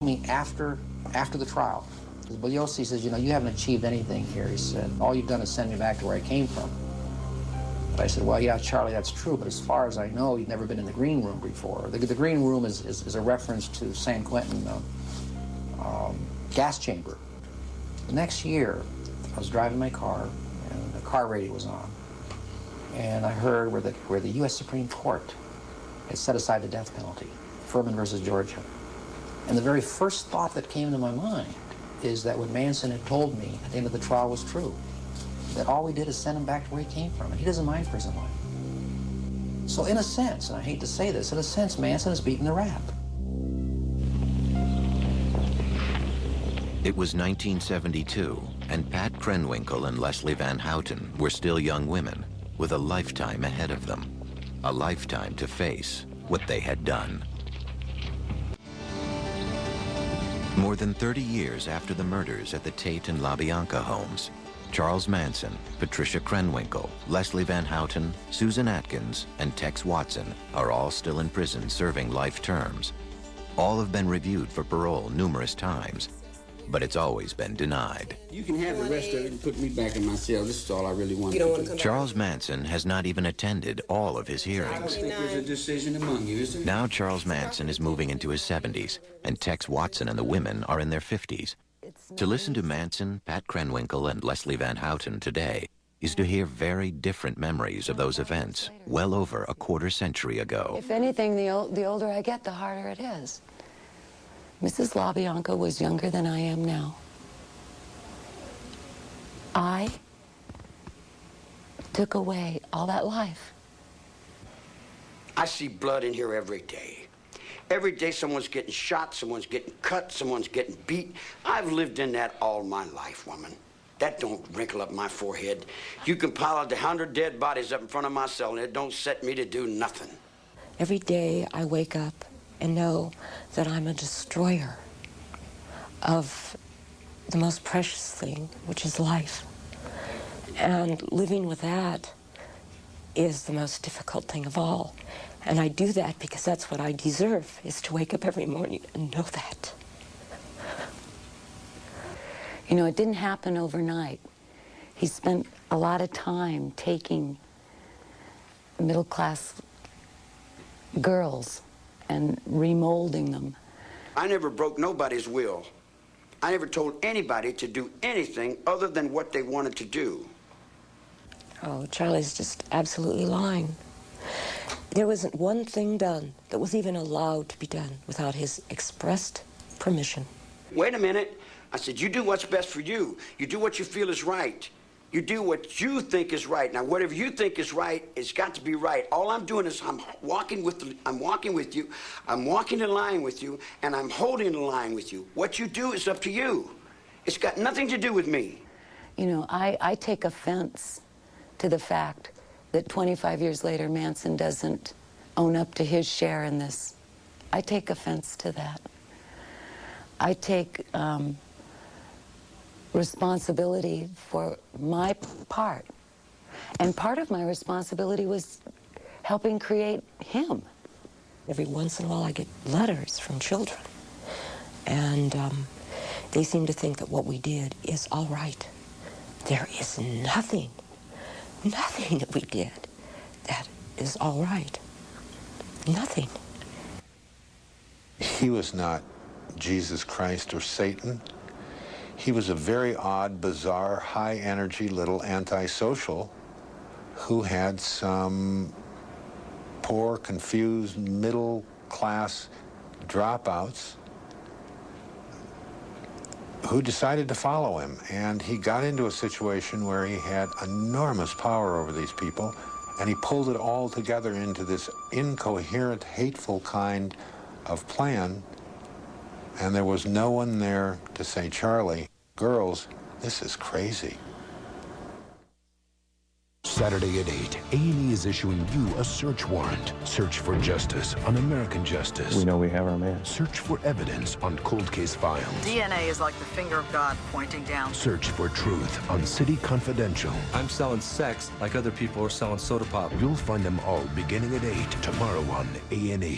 me after the trial. Bugliosi says, you know, you haven't achieved anything here. He said, all you've done is send me back to where I came from. But I said, well, yeah, Charlie, that's true, but as far as I know, you've never been in the green room before. The green room is a reference to San Quentin gas chamber. The next year, I was driving my car, and the car radio was on, and I heard where the U.S. Supreme Court had set aside the death penalty, Furman versus Georgia. And the very first thought that came into my mind is that what Manson had told me at the end of the trial was true, that all we did is send him back to where he came from, and he doesn't mind prison life. So in a sense, and I hate to say this, in a sense, Manson has beaten the rap. It was 1972, and Pat Krenwinkel and Leslie Van Houten were still young women with a lifetime ahead of them, a lifetime to face what they had done. More than 30 years after the murders at the Tate and LaBianca homes, Charles Manson, Patricia Krenwinkel, Leslie Van Houten, Susan Atkins, and Tex Watson are all still in prison serving life terms. All have been reviewed for parole numerous times, but it's always been denied. You can have the rest of it and put me back in my cell. This is all I really want to do. Charles Manson has not even attended all of his hearings. I don't think there's a decision among you, is there? Now Charles Manson is moving into his 70s, and Tex Watson and the women are in their 50s. To listen to Manson, Pat Krenwinkel, and Leslie Van Houten today is to hear very different memories of those events well over a quarter century ago. If anything, the older I get, the harder it is. Mrs. LaBianca was younger than I am now. I took away all that life. I see blood in here every day. Every day someone's getting shot, someone's getting cut, someone's getting beat. I've lived in that all my life, woman. That don't wrinkle up my forehead. You can pile out 100 dead bodies up in front of my cell, and it don't set me to do nothing. Every day I wake up and know that I'm a destroyer of the most precious thing, which is life. And living with that is the most difficult thing of all. And I do that because that's what I deserve, is to wake up every morning and know that. You know, it didn't happen overnight. He spent a lot of time taking middle-class girls and remolding them. I never broke nobody's will. I never told anybody to do anything other than what they wanted to do. Oh, Charlie's just absolutely lying. There wasn't one thing done that was even allowed to be done without his expressed permission. Wait a minute. I said, you do what's best for you. You do what you feel is right. You do what you think is right. Now, whatever you think is right, it's got to be right. All I'm doing is I'm walking with you, I'm walking in line with you, and I'm holding the line with you. What you do is up to you. It's got nothing to do with me. You know, I take offense to the fact that 25 years later, Manson doesn't own up to his share in this. I take offense to that. I take responsibility for my part. And part of my responsibility was helping create him. Every once in a while I get letters from children, and they seem to think that what we did is all right. There is nothing that we did that is all right. Nothing. He was not Jesus Christ or Satan. He was a very odd, bizarre, high-energy little antisocial who had some poor, confused, middle-class dropouts who decided to follow him. And he got into a situation where he had enormous power over these people, and he pulled it all together into this incoherent, hateful kind of plan. And there was no one there to say, Charlie, girls, this is crazy. Saturday at 8, A&E is issuing you a search warrant. Search for justice on American Justice. We know we have our man. Search for evidence on cold case files. DNA is like the finger of God pointing down. Search for truth on City Confidential. I'm selling sex like other people are selling soda pop. You'll find them all beginning at 8 tomorrow on A&E.